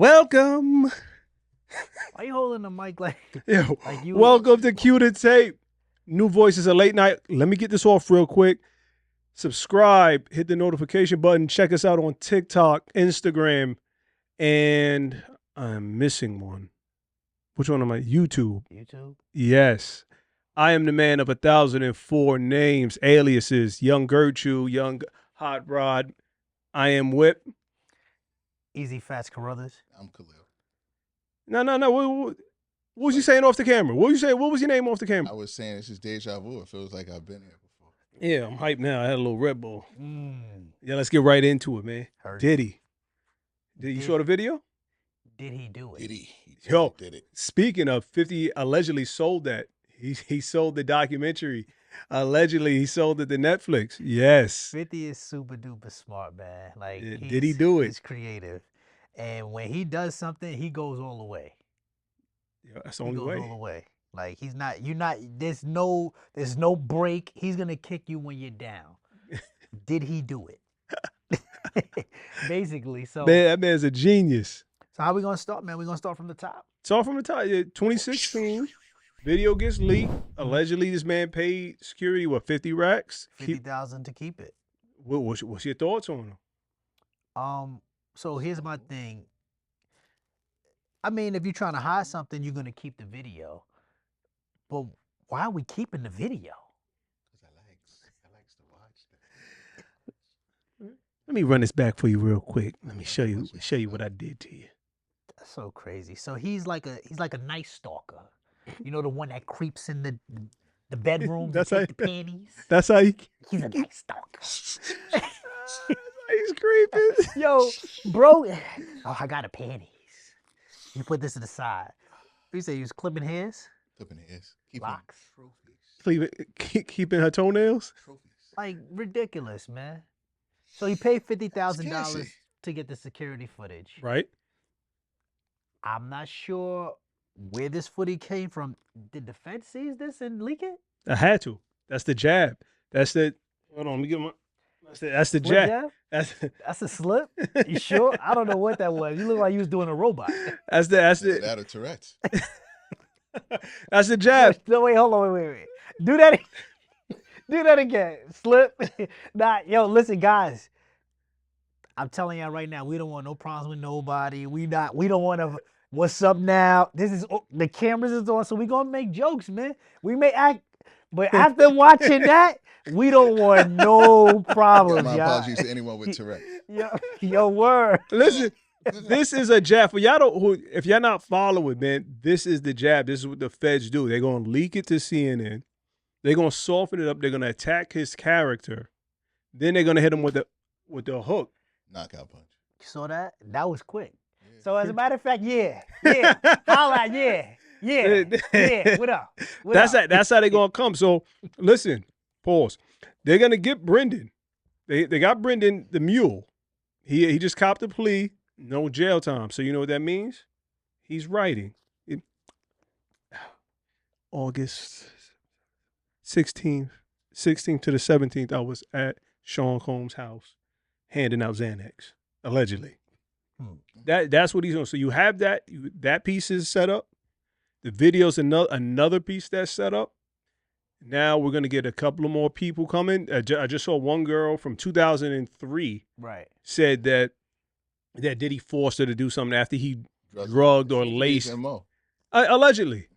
Welcome. Why you holding the mic like Yo, like you? welcome to Q to Tape. New Voices of Late Night. Let me get this off real quick. Subscribe, hit the notification button. Check us out on TikTok, Instagram, and I'm missing one. Which one am I? YouTube. YouTube. Yes. I am the man of 1,004 names, aliases, Young Gertrude, Young Hot Rod. I am Whip. Easy Fats Carruthers. I'm Khalil. No. What was you saying off the camera? What was you saying? What was your name off the camera? I was saying this is deja vu. It feels like I've been here before. Yeah, I'm hyped now. I had a little Red Bull. Mm, Yeah, let's get right into it, man. heard Diddy. You saw the video? Did he do it? Diddy. Yo. Did it. Speaking of, 50 allegedly sold that. He sold the documentary. Allegedly, he sold it to Netflix. Yes. 50 is super duper smart, man. Like, Yeah, did he do it? He's creative, and when he does something, he goes all the way. Yeah, that's the He only goes all way. the way. Like he's not. You're not. There's no break. He's gonna kick you when you're down. Did he do it? Basically. So Man, that man's a genius. So how we gonna start, man? We gonna start from the top. It's all from the top. 2016. Video gets leaked. Allegedly, this man paid security, 50 racks? 50,000 to keep it. What's your thoughts on him? So here's my thing. I mean, if you're trying to hide something, you're gonna keep the video. But why are we keeping the video? Because I likes to watch that. Let me run this back for you real quick. Let me show you what I did to you. That's so crazy. So he's like a night stalker. You know, the one that creeps in the bedroom to take the panties. That's how He's a night stalker. He's creeping. Yo, bro. Oh, I got a panties. You put this to the side. You say you was clipping hairs? Clipping hairs. Locks. Trophies. Keeping her toenails? Trophies. Like, ridiculous, man. So he paid $50,000 Cassie. to get the security footage. Right. I'm not sure where this footage came from. Did the Fed seize this and leak it? I had to. That's the jab. That's the. Hold on. Let me get my. That's the Slip jab. That's a slip? You sure? I don't know what that was. You look like you was doing a robot. That's Is the. that a Tourette's? That's the jab. No, wait, hold on, wait. Do that. Do that again. Slip. Nah, yo, listen, guys. I'm telling y'all right now, we don't want no problems with nobody. We don't want to. What's up now? The cameras is on, so we gonna make jokes, man. We may act, but after watching that, we don't want no problems, My y'all. apologies to anyone with Tourette's. Yo, word. Listen, this is a jab. For y'all if y'all not following, man, this is the jab. This is what the feds do. They're gonna leak it to CNN. They're gonna soften it up. They're gonna attack his character. Then they're gonna hit him with the hook. Knockout punch. You saw that? That was quick. Yeah. So as a matter of fact, yeah. Holla, yeah. What up? That's how they gonna come. So listen, pause. They're gonna get Brendan. They got Brendan the mule. He just copped a plea, no jail time. So you know what that means? He's writing. August 16th to the 17th, I was at Sean Combs' house handing out Xanax, allegedly. That's what he's doing. So you have that piece is set up. The video's another piece that's set up. Now we're gonna get a couple of more people coming. I just saw one girl from 2003 Right. said that Diddy forced her to do something after he drugged or laced. Allegedly.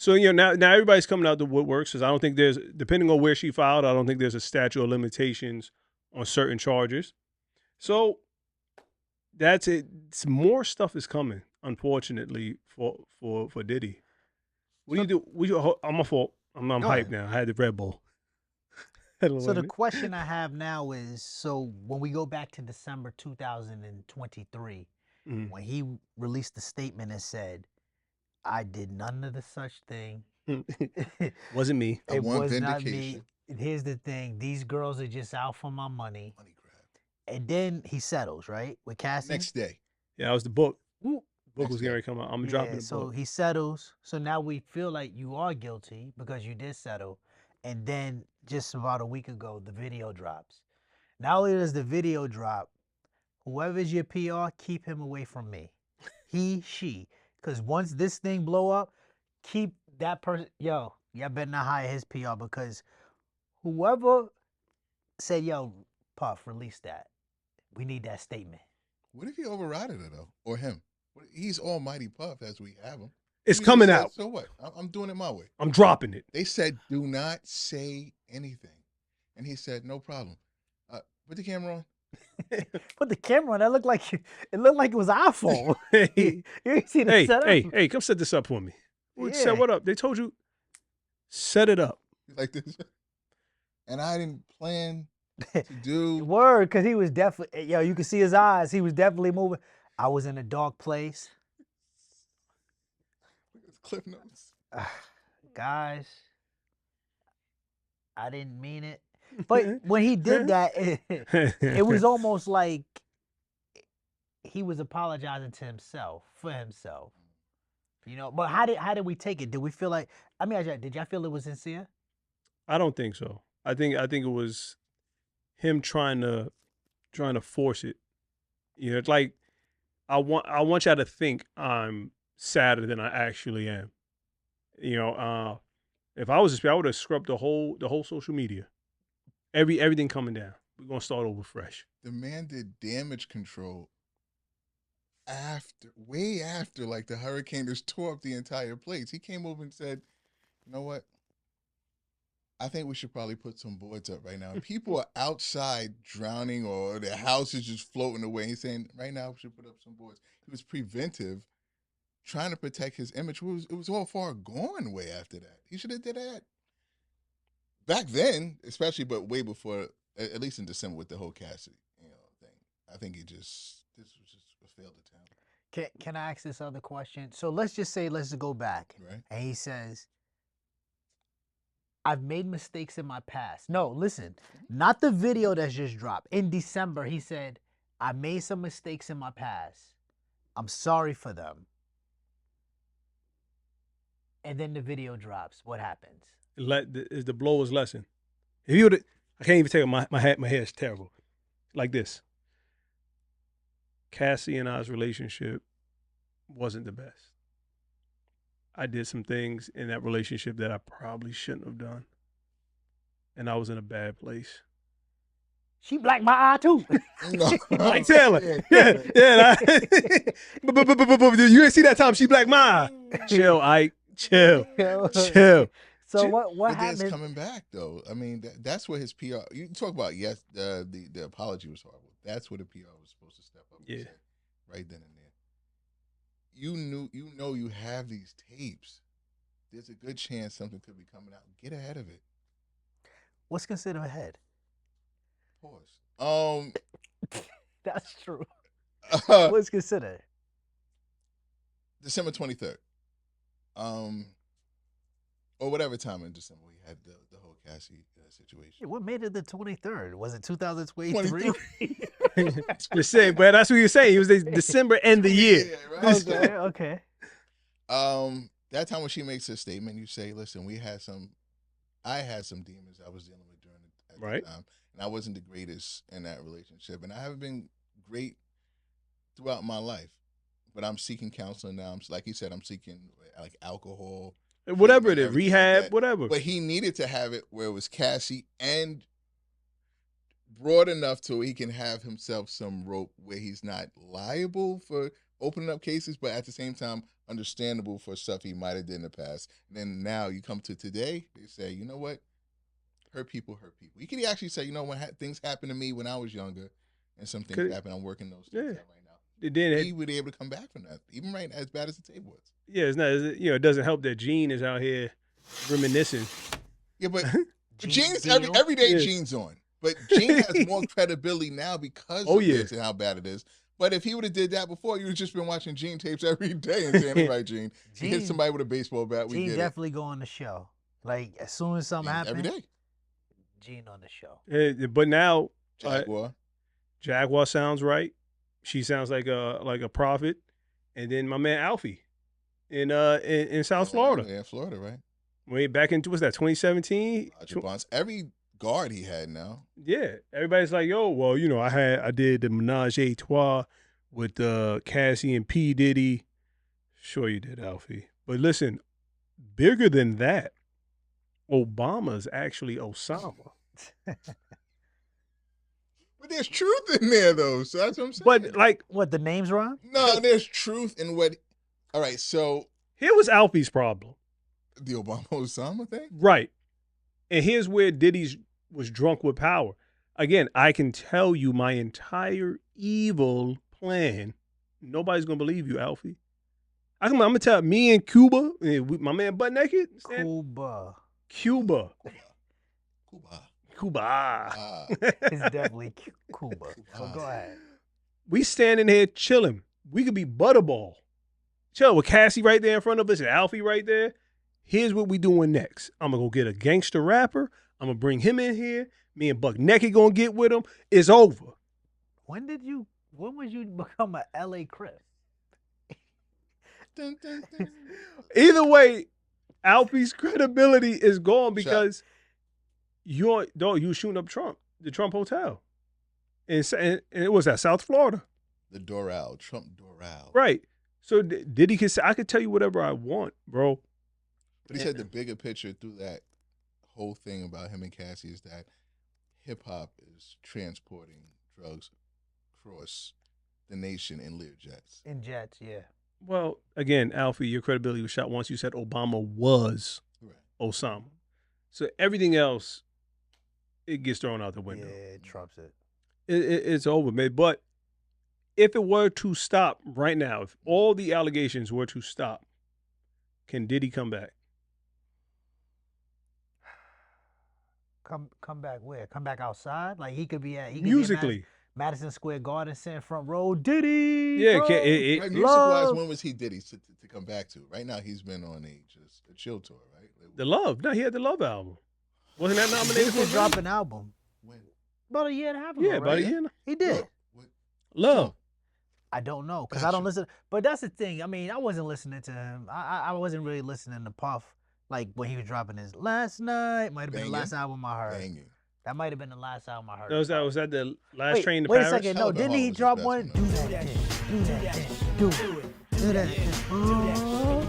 So now everybody's coming out the woodworks because I don't think there's, depending on where she filed, I don't think there's a statute of limitations on certain charges. So that's it. More stuff is coming, unfortunately, for Diddy. What do you do? I'm my fault. I'm hyped now. I had the Red Bull. So the question I have now is, so when we go back to December 2023, when he released the statement and said, I did none of the such thing. Wasn't me. It was not me. Here's the thing. These girls are just out for my money. Money grab. And then he settles, right? With Cassie. Next day. Yeah, that was the book. Ooh. Book was going to come out. I'm dropping the book. So he settles. So now we feel like you are guilty because you did settle. And then just about a week ago, the video drops. Not only does the video drop, whoever's your PR, keep him away from me. He, she. Because once this thing blow up, keep that person. Yo, y'all better not hire his PR because whoever said, yo, Puff, release that. We need that statement. What if he overrided it, though? Or him? He's almighty Puff as we have him. It's coming out. So what? I'm doing it my way. I'm dropping it. They said, do not say anything. And he said, no problem. Put the camera on. Put the camera on. That looked like it was iPhone. Hey, you see the setup? hey, come set this up for me. Yeah. Set what up? They told you, set it up. Like this. And I didn't plan to do. Word, because he was definitely, yo, you can see his eyes. He was definitely moving. I was in a dark place. Cliff notes. Guys, I didn't mean it. But when he did that, it was almost like he was apologizing to himself, for himself. You know, but how did we take it? Did we feel like, I mean, did y'all feel it was sincere? I don't think so. I think it was him trying to force it. You know, it's like I want y'all to think I'm sadder than I actually am. You know, if I was I would have scrubbed the whole social media. Everything coming down. We're gonna start over fresh. The man did damage control way after like the hurricane just tore up the entire place. He came over and said, you know what? I think we should probably put some boards up right now. And people are outside drowning or their house is just floating away. He's saying, right now we should put up some boards. He was preventive, trying to protect his image. It was all far gone way after that. He should have did that back then, especially, but way before, at least in December with the whole Cassie, thing. I think this was just a failed attempt. Can I ask this other question? So let's just go back. Right. And he says, I've made mistakes in my past. No, listen, not the video that's just dropped. In December, he said, I made some mistakes in my past. I'm sorry for them. And then the video drops. What happens? The blow was lessened. If you would, I can't even take my hair is terrible. Like this. Cassie and I's relationship wasn't the best. I did some things in that relationship that I probably shouldn't have done. And I was in a bad place. She blacked my eye too. Like Taylor. Yeah. You didn't see that time she blacked my eye. Chill, Ike. Chill. So what happened? It's coming back though. I mean, that's what his PR. You talk about the apology was horrible. That's what the PR was supposed to step up. And say, right then and there. You have these tapes. There's a good chance something could be coming out. Get ahead of it. What's considered ahead? Pause. That's true. What's considered? December 23rd. Or whatever time in December we had the whole Cassie situation. Yeah, what made it the 23rd? Was it 2023? The same, but that's what you're saying. It was December and the year. Yeah, right? Okay. That time when she makes a statement, you say, listen, I had some demons I was dealing with during the time. And I wasn't the greatest in that relationship. And I haven't been great throughout my life. But I'm seeking counseling now. Like you said, I'm seeking like alcohol. Whatever it is, rehab, like whatever. But he needed to have it where it was Cassie and broad enough to where he can have himself some rope where he's not liable for opening up cases, but at the same time, understandable for stuff he might have did in the past. And then now you come to today, they say, you know what? Hurt people. You can actually say, you know, when things happened to me when I was younger and some things happened, I'm working those things out right now. He would be able to come back from that, even right as bad as the tape was. Yeah, it's not. It doesn't help that Gene is out here reminiscing. Yeah, but Gene's every day. Gene's on, but Gene has more credibility now because of this and how bad it is. But if he would have did that before, you would have just been watching Gene tapes every day and saying, "All right, Gene, he hit somebody with a baseball bat. Gene definitely go on the show. Like as soon as something happens, every day. Gene on the show. But now Jaguar sounds right. She sounds like a prophet, and then my man Alfie in South Florida. Yeah, Florida, right? Way back into what's that 2017? Every guard he had now. Yeah, everybody's like, yo, well, I did the menage a trois with Cassie and P. Diddy. Sure you did, Alfie. But listen, bigger than that, Obama's actually Osama. But there's truth in there, though. So that's what I'm saying. But like, what, the name's wrong? No, there's truth in what. All right, so here was Alfie's problem. The Obama-Osama thing? Right. And here's where Diddy's was drunk with power. Again, I can tell you my entire evil plan. Nobody's going to believe you, Alfie. I'm going to tell me and Cuba, my man Butt Naked. Cuba. Cuba. It's definitely Cuba. So go ahead. We standing here chilling. We could be Butterball. Chill with Cassie right there in front of us and Alfie right there. Here's what we doing next. I'm going to go get a gangster rapper. I'm going to bring him in here. Me and Buck Naked going to get with him. It's over. When was you become a LA Crip? Either way, Alfie's credibility is gone because you shooting up Trump, the Trump Hotel. And it was at South Florida. The Doral, Trump Doral. Right. So Diddy could say, I could tell you whatever I want, bro. But he said the bigger picture through that whole thing about him and Cassie is that hip-hop is transporting drugs across the nation in Learjets. In jets, yeah. Well, again, Alfie, your credibility was shot once you said Obama was Osama. So everything else, it gets thrown out the window. Yeah, it trumps it. It's over, man. But if it were to stop right now, if all the allegations were to stop, can Diddy come back? Come back where? Come back outside? Like he could be at musically. Madison Square Garden sitting front row. Diddy. Yeah, right, music-wise, when was he Diddy to come back to? Right now, he's been on a chill tour, right? The Love. No, he had the Love album. Wasn't that nominated for a drop an album? When? About a year and a half ago. Yeah, about a year. He did. What? Love. I don't know because I don't listen. But that's the thing. I mean, I wasn't listening to him. I wasn't really listening to Puff like when he was dropping his Last Night. Might have been the last album I heard. Banging. That might have been the last album I heard. Was that the last train to Wait Paris? a second. No, didn't he drop one? Do that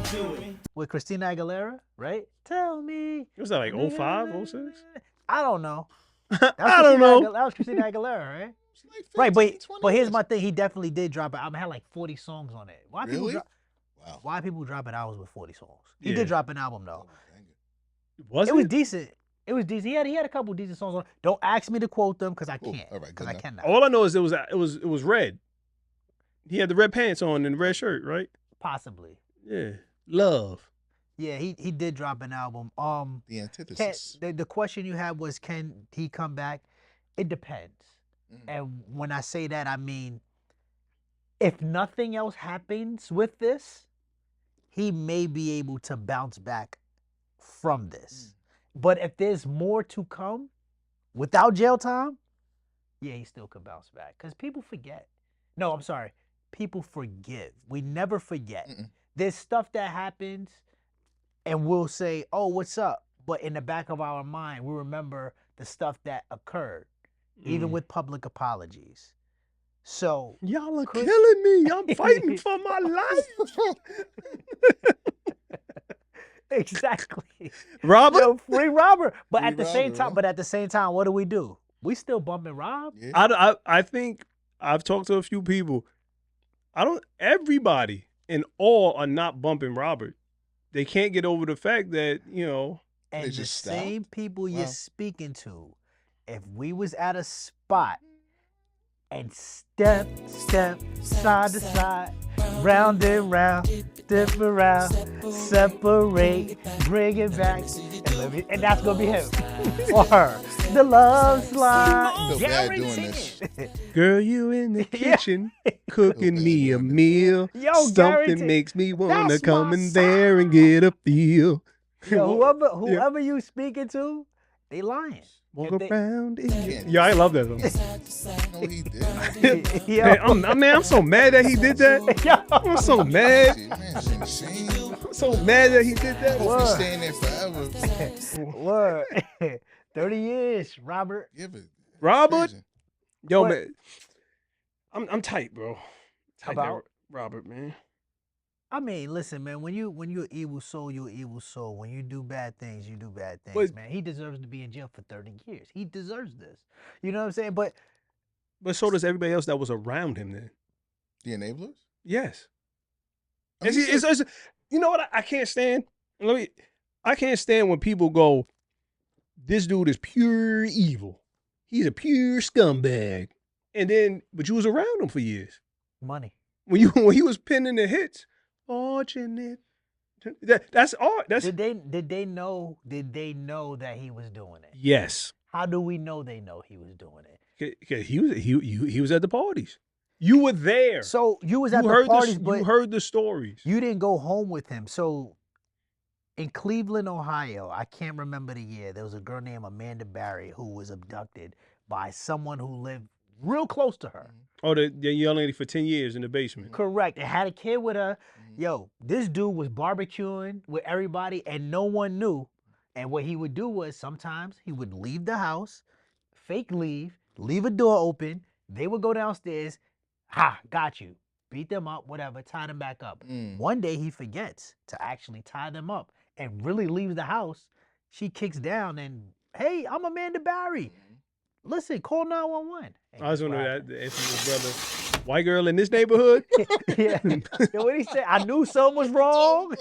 shit. With Christina Aguilera, right? Tell me. Was that like 05, 06? I don't know. I don't know. That was Christina Aguilera, right? Like 15, but here's my thing. He definitely did drop an album. It had like 40 songs on it. Why really? Wow. Why people dropping albums with 40 songs? He Yeah. did drop an album though. Was it was decent. It was decent. He had a couple decent songs on it. Don't ask me to quote them because I can't. All right, because I cannot. All I know is it was red. He had the red pants on and the red shirt, right? Possibly. Yeah. Love. Yeah, he did drop an album. The antithesis. The question you had was, can he come back? It depends. And when I say that, I mean, if nothing else happens with this, he may be able to bounce back from this. But if there's more to come without jail time, yeah, he still could bounce back. Because people forget. No, I'm sorry. People forgive. We never forget. There's stuff that happens and we'll say, oh, what's up? But in the back of our mind, we remember the stuff that occurred, even with public apologies. So y'all are killing me. I'm fighting for my life. Exactly. Robert? Yo, free Robert. But Free at the same Robert, time, what do? We still bumping Rob? Yeah. I think I've talked to a few people. Everybody in all are not bumping Robert. They can't get over the fact that, And the just same stopped? people you're speaking to, if we was at a spot and step, side to side, round and round, dip around, separate, bring it back, and that's gonna be him or her. The love slide, I feel bad doing this. girl, you in the kitchen cooking me a meal. Yo, Something guaranteed. makes me wanna That's come my in there and get a feel. Yo, whoever you speaking to, they lying. Walk If they- around. Yeah. Yeah, I love that song. No, he did. Yo. I'm so mad that he did that. Yo. I'm so mad. Man, it's insane. I'm so mad that he did that. Hope he's staying there forever. Word. 30 years, Robert. Give it. Robert, Crazy. yo, What? man, I'm tight, bro. Tight About? there, Robert, man. I mean, listen, man. When you're an evil soul, you're an evil soul. When you do bad things, you do bad things, But man. He deserves to be in jail for 30 years. He deserves this. You know what I'm saying? But so does everybody else that was around him. Then The enablers. yes, I mean, it's you know what I can't stand. I can't stand when people go, this dude is pure evil. He's a pure scumbag. And then, but you was around him for years. money. When he was pinning the hits, fortunate. That's all. That's Did they know that he was doing it? yes. How do we know they know he was doing it? Cause he was at the parties. You were there. So you was You at the heard parties, but you heard the stories. you didn't go home with him. So in Cleveland, Ohio, I can't remember the year, there was a girl named Amanda Barry who was abducted by someone who lived real close to her. Oh, the young lady for 10 years in the basement. Correct. And had a kid with her. Yo, this dude was barbecuing with everybody and no one knew. And what he would do was sometimes he would leave the house, fake leave a door open. They would go downstairs. Ha, got you. Beat them up, whatever, tie them back up. One day he forgets to actually tie them up and really leaves the house. She kicks down and, hey, I'm Amanda Barry. Listen, call 911. I was wondering that if he was brother, white girl in this neighborhood. Yeah. Yo, what he say? I knew something was wrong.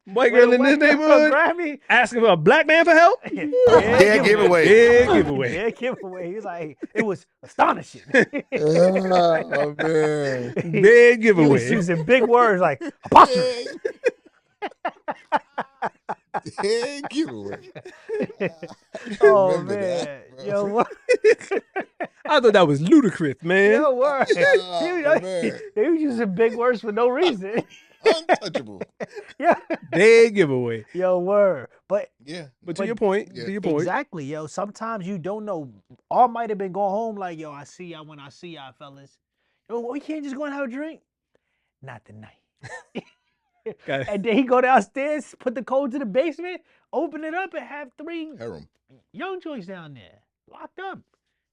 White girl in this neighborhood Grammy. asking for a black man for help. Dead giveaway. Big giveaway. Yeah, giveaway. He was like, it was astonishing. Oh man. Big He was giveaway. using big words like apostrophe. Dead giveaway. Oh Remember man, that, bro. yo, what? I thought that was ludicrous, man. Yo, word. Oh, man. He was using big words for no reason. Untouchable. Yeah. Big giveaway. Yo, word. But Yeah. But to your point, exactly, yo. Sometimes you don't know. All might have been going home like, yo, I see y'all when I see y'all, fellas. Yo, we can't just go and have a drink. Not tonight. And then he go downstairs, put the code to the basement, open it up, and have 3 Harem. young joints down there locked up.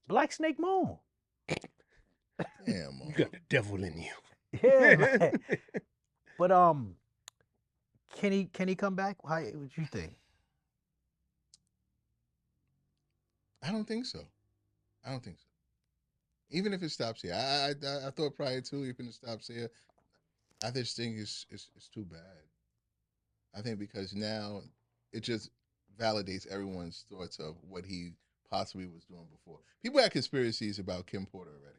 Black Snake Moon. Damn. you got the devil in you. Yeah. Man. But can he come back? What you think? I don't think so. I don't think so. Even if it stops here, I thought prior to even it stops here, I just think it's too bad. I think because now it just validates everyone's thoughts of what he possibly was doing before. People had conspiracies about Kim Porter already.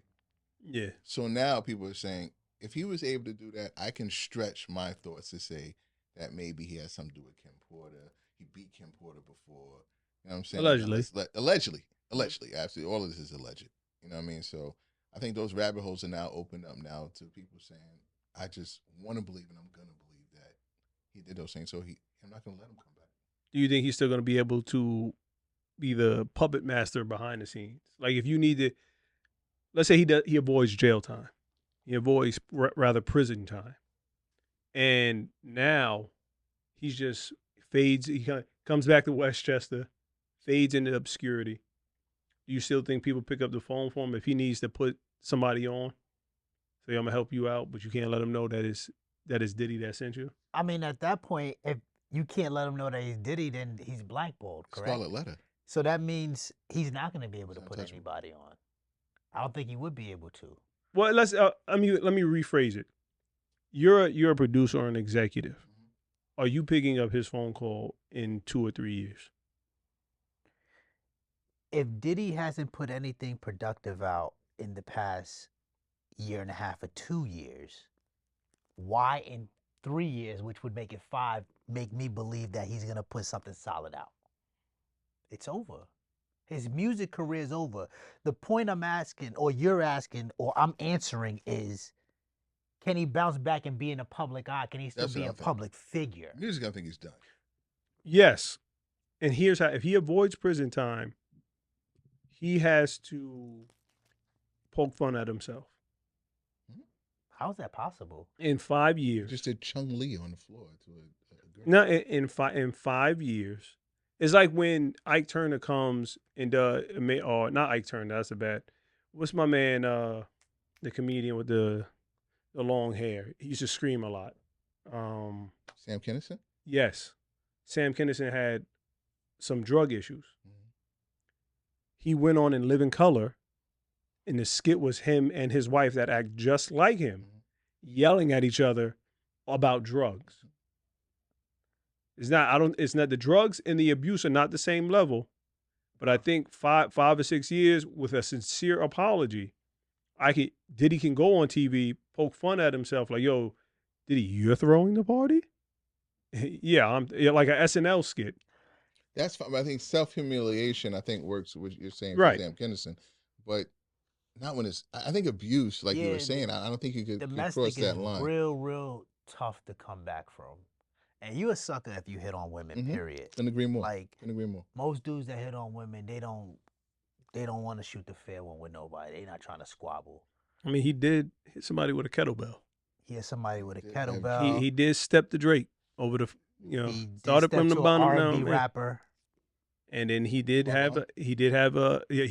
Yeah. So now people are saying, if he was able to do that, I can stretch my thoughts to say that maybe he has something to do with Kim Porter. He beat Kim Porter before. You know what I'm saying? Allegedly. Allegedly. Absolutely. All of this is alleged. You know what I mean? So I think those rabbit holes are now opened up now to people saying, I just want to believe and I'm going to believe that he did those things. So I'm not going to let him come back. Do you think he's still going to be able to be the puppet master behind the scenes? Like if you need to, let's say he avoids jail time. He avoids rather prison time. And now he's just fades. He comes back to Westchester, fades into obscurity. Do you still think people pick up the phone for him if he needs to put somebody on? Say, I'm going to help you out, but you can't let him know that it's Diddy that sent you? I mean, at that point, if you can't let him know that he's Diddy, then he's blackballed, correct? Scarlet letter. So that means he's not going to be able to It's put untouchable. anybody on. I don't think he would be able to. Well, let me rephrase it. You're a producer or an executive. Are you picking up his phone call in 2 or 3 years? If Diddy hasn't put anything productive out in the past year and a half or 2 years, why in 3 years, which would make it 5, make me believe that he's going to put something solid out? It's over. His music career is over. The point I'm asking, or you're asking, or I'm answering is, can he bounce back and be in the public eye? Can he still be a public figure? Music, I think he's done. Yes. And here's how. If he avoids prison time, he has to poke fun at himself. How is that possible? In 5 years. Just did Chung Lee on the floor to a girl. No, in 5 years, It's like when Ike Turner comes and or not Ike Turner, that's a bad. What's my man, the comedian with the long hair? He used to scream a lot. Sam Kinison? Yes. Sam Kinison had some drug issues. Mm-hmm. He went on in Living Color, and the skit was him and his wife that act just like him, yelling at each other about drugs. It's not the drugs and the abuse are not the same level, but I think 5 or 6 years with a sincere apology, Diddy can go on TV, poke fun at himself like, yo, Diddy, you're throwing the party? Yeah, like an SNL skit. That's fine. I think self-humiliation, I think, works what you're saying for Right. Sam Kinison. But not when it's, I think abuse, like you were saying, I don't think you could cross that line. Real tough to come back from. And you a sucker if you hit on women, period. Couldn't agree more. Like, couldn't agree more. Most dudes that hit on women, they don't want to shoot the fair one with nobody. They not trying to squabble. I mean, he did hit somebody with a kettlebell. He hit somebody with a kettlebell. He did step to Drake over the, he started from the bottom R&B rapper. And then he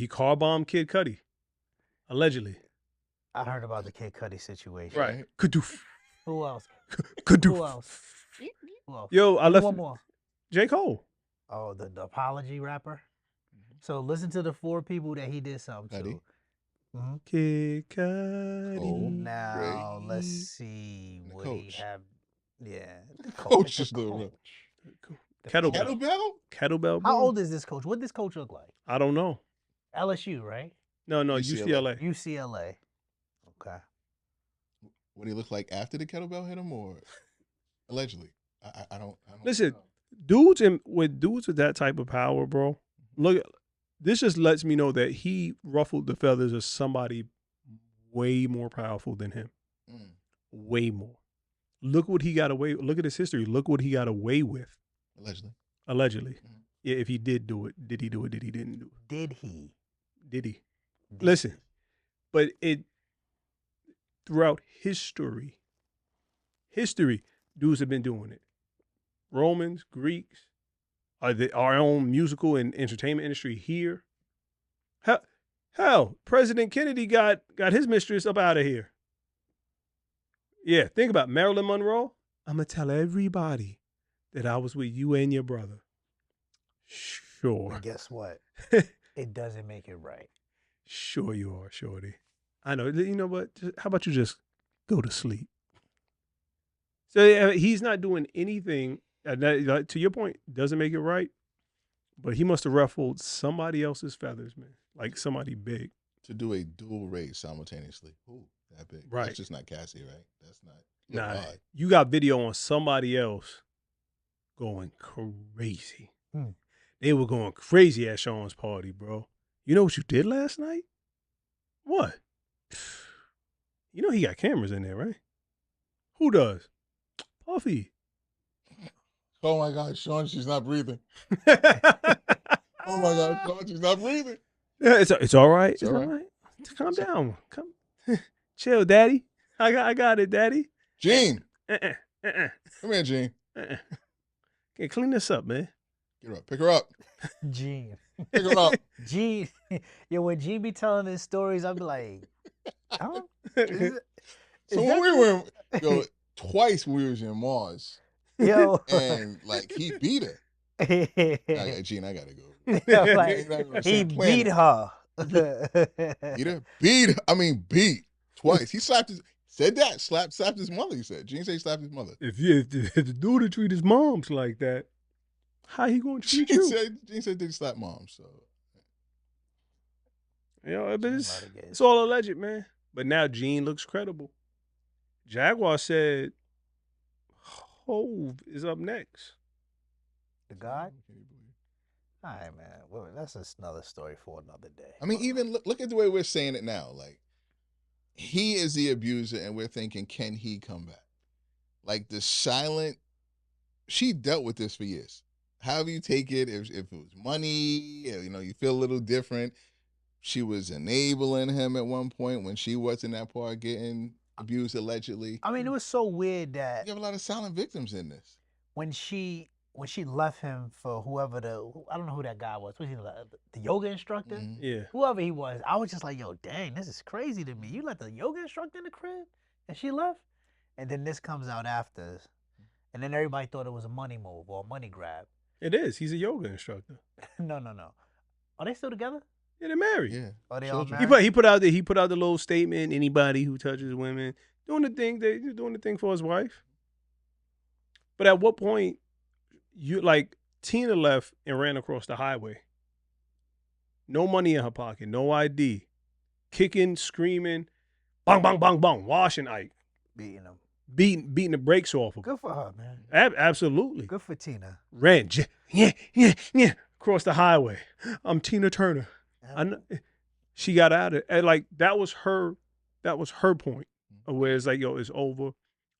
car bombed Kid Cudi, allegedly. I heard about the Kid Cudi situation. Right. Who else? Who else? Yo, I left one more. J. Cole. Oh, the apology rapper. So listen to the 4 people that he did something to. Kid Cudi. Now let's see what he have. Yeah, the coach is the kettlebell. How old is this coach? What does coach look like? I don't know. LSU, right? No, UCLA. UCLA. Okay. What do he look like after the kettlebell hit him, or allegedly? I don't. Listen, dudes with that type of power, bro. Look, this just lets me know that he ruffled the feathers of somebody way more powerful than him. Way more. Look what he got away. Look at his history. Look what he got away with. Allegedly. Yeah, if he did do it, did he do it? Did he didn't do it? Did he? Listen, but throughout history, dudes have been doing it. Romans, Greeks, our own musical and entertainment industry here. Hell, President Kennedy got his mistress up out of here. Yeah, think about Marilyn Monroe. I'm going to tell everybody that I was with you and your brother. Sure. And guess what? It doesn't make it right. Sure you are, shorty. I know. You know what? How about you just go to sleep? So he's not doing anything. To your point, doesn't make it right. But he must have ruffled somebody else's feathers, man. Like somebody big. To do a dual race simultaneously. Ooh, that big. Right. That's just not Cassie, right? That's not. Nah, you got video on somebody else going crazy. They were going crazy at Sean's party, bro. You know what you did last night? What? You know he got cameras in there, right? Who does? Puffy. Oh my God, Sean, she's not breathing. Oh my God, Sean, she's not breathing. Yeah, it's all right. It's all right. Calm down. Come, chill, Daddy. I got it, Daddy. Gene. Come here, Gene. Okay, clean this up, man. Get her up. Pick her up. Gene. Pick her up. Gene. Yo, when Gene be telling his stories, I'm like, huh? So when we were, twice we was in Mars. Yo. And like he beat her. Gene, I gotta go. Like, he beat her. Beat twice. He slapped his mother. He said. Gene said he slapped his mother. If the dude treat his moms like that, how he gonna treat you? Gene said did he slap moms? So it's all alleged, man. But now Gene looks credible. Jaguar said Hove is up next. The God? All right, man. Well, that's just another story for another day. I mean, even look at the way we're saying it now. Like, he is the abuser, and we're thinking, can he come back? Like, the silent, she dealt with this for years. However you take it, if it was money, you feel a little different. She was enabling him at one point when she wasn't that part getting abused, allegedly. I mean, it was so weird that you have a lot of silent victims in this. When she when she left him for whoever I don't know who that guy was. Was he the yoga instructor? Mm-hmm. Yeah. Whoever he was, I was just like, yo, dang, this is crazy to me. You let the yoga instructor in the crib and she left? And then this comes out after. And then everybody thought it was a money move or a money grab. It is. He's a yoga instructor. No. Are they still together? Yeah, they're married. Yeah. Are they all Children. married? He put out the little statement. Anybody who touches women doing the thing for his wife. But at what point Tina left and ran across the highway. No money in her pocket, no ID, kicking, screaming, bang bang bang bang, washing Ike, Beating him. beating the brakes off of him. Good for her, man. Absolutely. Good for Tina. Ran across the highway. I'm Tina Turner. She got out of it. And like that was her point of where it's like, yo, it's over.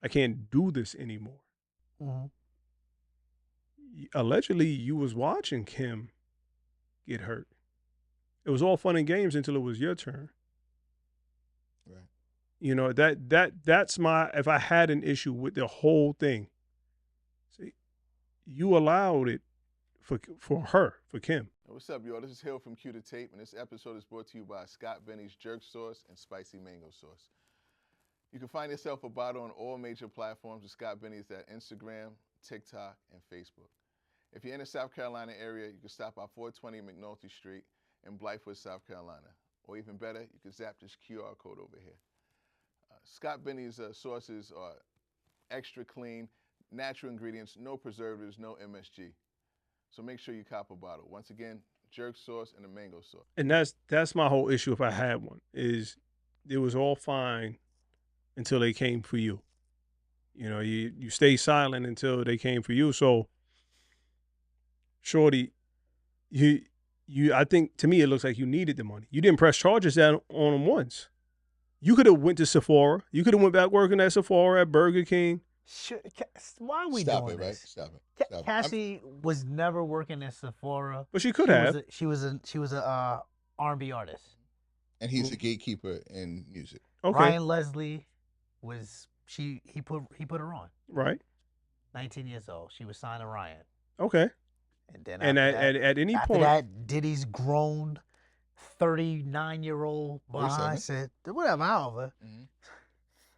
I can't do this anymore. Mm-hmm. Allegedly, you was watching Kim get hurt. It was all fun and games until it was your turn. Right. You know, that's if I had an issue with the whole thing. See, you allowed it for Kim. What's up, y'all? This is Hill from Q to Tape, and this episode is brought to you by Scott Benny's Jerk Sauce and Spicy Mango Sauce. You can find yourself a bottle on all major platforms of Scott Benny's at Instagram, TikTok, and Facebook. If you're in the South Carolina area, you can stop by 420 McNulty Street in Blythewood, South Carolina. Or even better, you can zap this QR code over here. Scott Benny's sauces are extra clean, natural ingredients, no preservatives, no MSG. So make sure you cop a bottle. Once again, jerk sauce and the mango sauce. And that's my whole issue if I had one, is it was all fine until they came for you. You know, you stay silent until they came for you. So, shorty, I think to me it looks like you needed the money. You didn't press charges down on them once. You could have went to Sephora. You could have went back working at Sephora, at Burger King. Why are we Stop doing it, right? this? Stop it. Cassie was never working at Sephora, but she could have. She was a R&B artist, and he's a gatekeeper in music. Okay. Ryan Leslie he put her on. Right. 19 years old. She was signed to Ryan. Okay. And then at any after point, that, Diddy's grown 39-year-old behind said, whatever, however. Mm-hmm.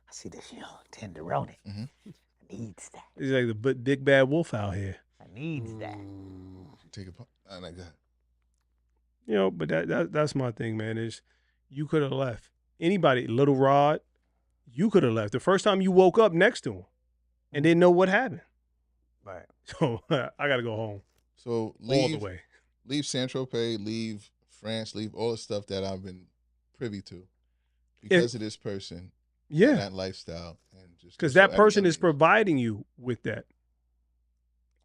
I see this young tenderoni. Mm-hmm. I needs that. He's like the big bad wolf out here. I needs that. Take a I like that. You know, but that's my thing, man, is you could have left. Anybody, Little Rod, you could have left. The first time you woke up next to him and didn't know what happened. Right. So I got to go home. So all the way. Leave Saint-Tropez, leave France, leave all the stuff that I've been privy to because of this person. Yeah. And that lifestyle. And just because that person is providing you with that.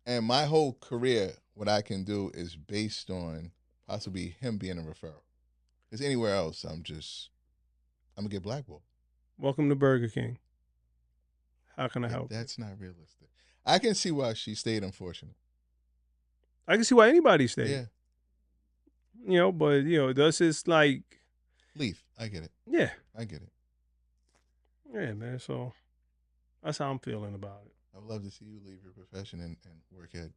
And my whole career, what I can do is based on possibly him being a referral. Because anywhere else, I'm going to get blackballed. Welcome to Burger King. How can I help? That's not realistic. I can see why she stayed, unfortunate. I can see why anybody stayed. Yeah. You know, but, you know, this is like. Leave. I get it. Yeah. I get it. Yeah, man. So that's how I'm feeling about it. I'd love to see you leave your profession and work at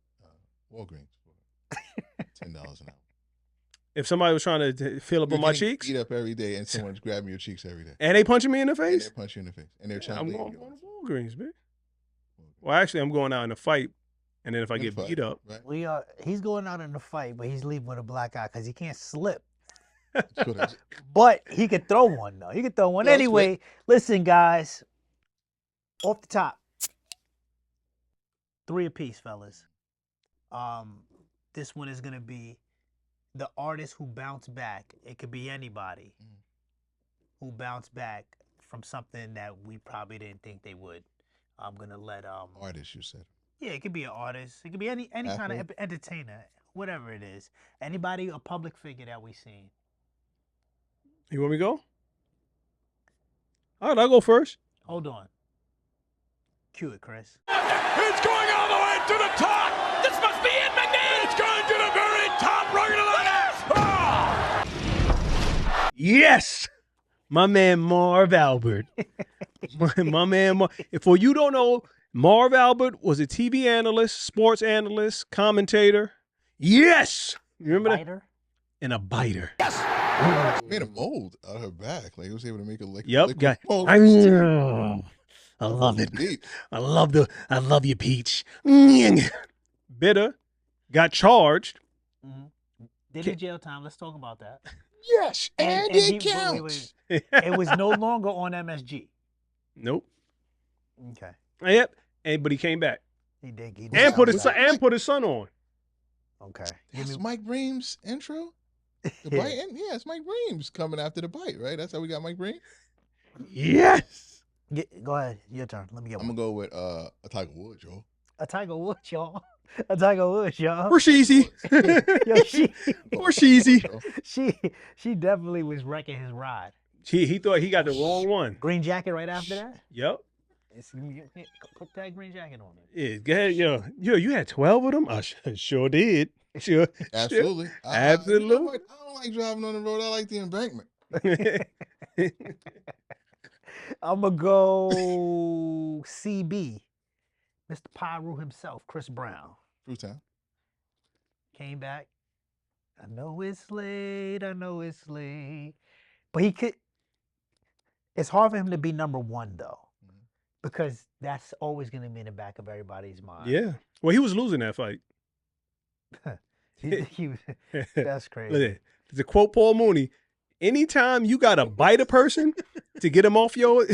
Walgreens for $10 an hour. If somebody was trying to fill up on my cheeks, beat up every day, and someone's grabbing your cheeks every day, and they punching me in the face, and they punch you in the face, and they're trying I'm to going to Walgreens, man. Well, actually, I'm going out in a fight, and then if I get beat up, right? He's going out in a fight, but he's leaving with a black eye because he can't slip. But he could throw one though. He could throw one anyway. Listen, guys, off the top, 3 apiece, fellas. This one is gonna be the artist who bounced back. It could be anybody who bounced back from something that we probably didn't think they would. I'm gonna let artist. You said. Yeah, it could be an artist. It could be any kind of entertainer, whatever it is. Anybody, a public figure that we seen. You want me to go? All right, I'll go first. Hold on. Cue it, Chris. It's going all the way to the top. This must be it, McNeil. It's going to the very top. We're going to Yes! My man Marv Albert. my man Marv. For you don't know, Marv Albert was a TV analyst, sports analyst, commentator. Yes. You remember that? Biter? And a biter. Made a mold out of her back. Like, it was able to make a liquid. Yep. Guy. Mold. I love it. Deep. I love you, Peach. Bitter got charged. Did he jail time? Let's talk about that. Yes, and it counts. It was no longer on MSG. Nope. Okay. Yep. But he came back. He did. And put his son on. Okay. That's Mike Bream's intro? The bite? Yeah, it's Mike Bream's coming after the bite, right? That's how we got Mike Bream? Yes. Go ahead. Your turn. Let me get one. I'm going to go with a Tiger Woods, yo. A Tiger Woods, y'all. A Tiger Woods, y'all. Or Sheezy. Yo, Or Sheezy. She definitely was wrecking his ride. He thought he got the wrong one. Green jacket right after that? Yep. Put that green jacket on it. Yeah, go ahead, yo, you had 12 of them? I sure did. Sure. Absolutely. Absolutely. You know what? I don't like driving on the road. I like the embankment. I'm going to go CB. Mr. Pyro himself, Chris Brown. Fruit Town. Came back. I know it's late. But he could. It's hard for him to be number one, though. Because that's always going to be in the back of everybody's mind. Yeah. Well, he was losing that fight. That's crazy. Look at it. To quote Paul Mooney, anytime you got to bite a person to get him off you,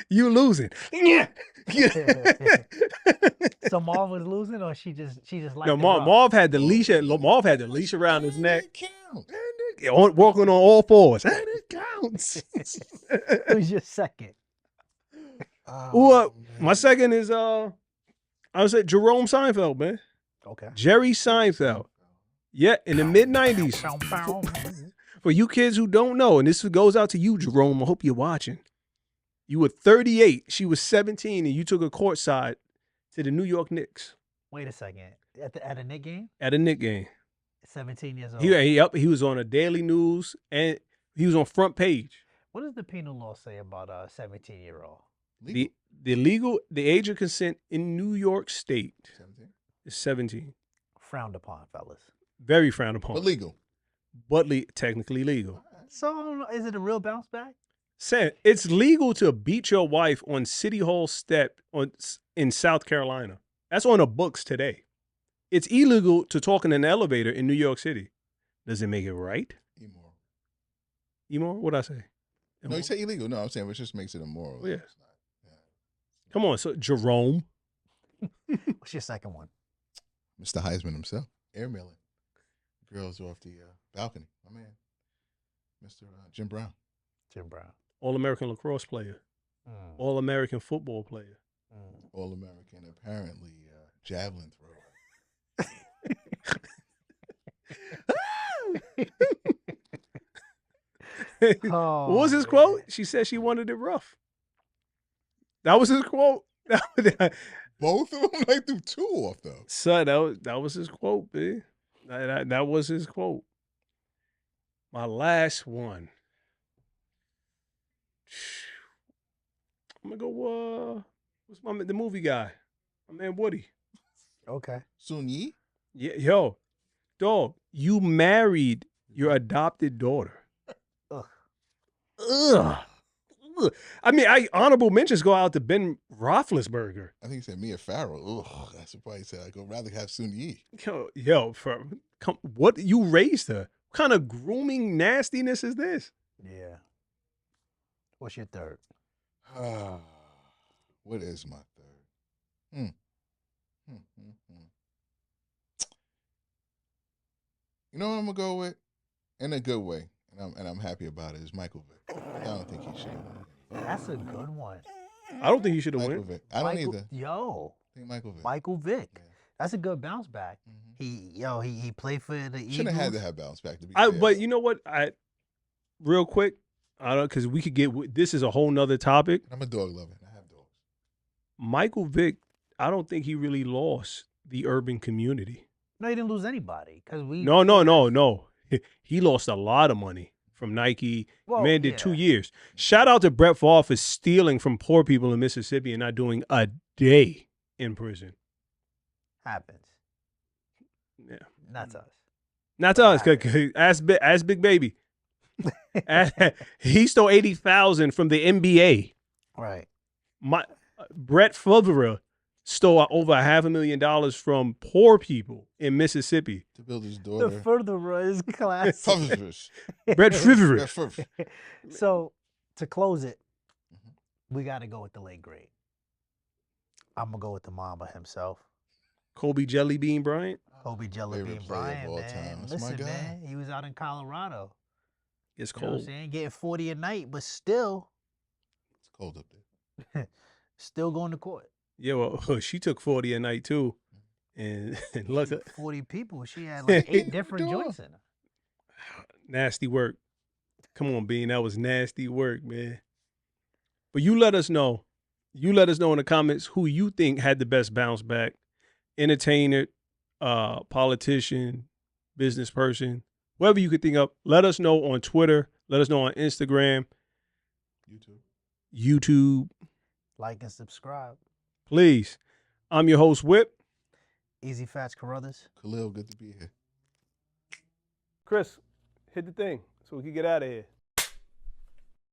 you losing. Yeah. So Marv was losing, or she just liked No, Marv had the leash. Marv had the leash around his neck. Walking on all fours. And it counts. Who's your second? My second is I would say Jerome Seinfeld, man. Okay. Jerry Seinfeld. Yeah, in the mid-90s. For you kids who don't know, and this goes out to you, Jerome, I hope you're watching. You were 38, she was 17, and you took her courtside to the New York Knicks. Wait a second. At a Knicks game? At a Knicks game. 17 years old. He was on a Daily News, and he was on front page. What does the penal law say about a 17-year-old? The age of consent in New York State is 17. Frowned upon, fellas. Very frowned upon. But legal. But technically legal. So is it a real bounce back? Sam, it's legal to beat your wife on City Hall step in South Carolina. That's on the books today. It's illegal to talk in an elevator in New York City. Does it make it right? Immoral. Immoral? What'd I say? Immoral? No, you say illegal. No, I'm saying it just makes it immoral. Oh, yeah. Come on, so Jerome. What's your second one? Mr. Heisman himself. Airmailing girls off the balcony. My man, Mr. Jim Brown. Jim Brown. All-American lacrosse player. All-American football player. All-American, apparently, javelin thrower. What was his quote? She said she wanted it rough. That was his quote. Both of them? They threw two off, though. Son, that was his quote, man. That was his quote. My last one. I'm going to go, what's the movie guy? My man Woody. Okay. Sun Yi? Yeah, yo, dog, you married your adopted daughter. Ugh. I mean, honorable mentions go out to Ben Roethlisberger. I think he said Mia Farrow. Ugh, that's why he said I'd rather have Sun Yi. What you raised her? What kind of grooming nastiness is this? Yeah. What's your third? What is my third? You know what I'm gonna go with, in a good way, and I'm happy about it. Is Michael Vick. I don't think he should. That's a good one. I don't think he should have won. Vick. I don't either. Yo. I think Michael Vick. Michael Vick. Yeah. That's a good bounce back. Mm-hmm. He played for the Eagles. Shouldn't have had to have bounce back to be fair. But you know what? Real quick, I don't, because we could get, this is a whole nother topic. I'm a dog lover. I have dogs. Michael Vick, I don't think he really lost the urban community. No, he didn't lose anybody because we. No. He lost a lot of money. from Nike. Well, Man did yeah. 2 years. Shout out to Brett Favre for stealing from poor people in Mississippi and not doing a day in prison. Happens. Yeah. Not to us. Not to us. 'Cause ask Big Baby. He stole $80,000 from the NBA. Right. Brett Favre stole over $500,000 from poor people in Mississippi to build his The daughter. furtherer is classic. Brett Favre. So to close it, we got to go with the late great. I'm gonna go with the Mamba himself, Kobe Jelly Bean Bryant. Kobe Jelly Bean Favorite player of Bryant, all man. time. That's my Listen, guy. man, he was out in Colorado. It's You know what I'm cold. saying? Getting 40 a night, but still It's cold up there. still going to court. Yeah, well, she took 40 a night too. And look, 40 people. She had like 8 different doing? joints in her. nasty work. Come on, Bean. That was nasty work, man. But you let us know. You let us know in the comments who you think had the best bounce back. Entertainer, politician, business person, whoever you could think of. Let us know on Twitter. Let us know on Instagram, YouTube. Like and subscribe. Please. I'm your host, Whip. Easy Fats Carruthers. Khalil, good to be here. Chris, hit the thing so we can get out of here.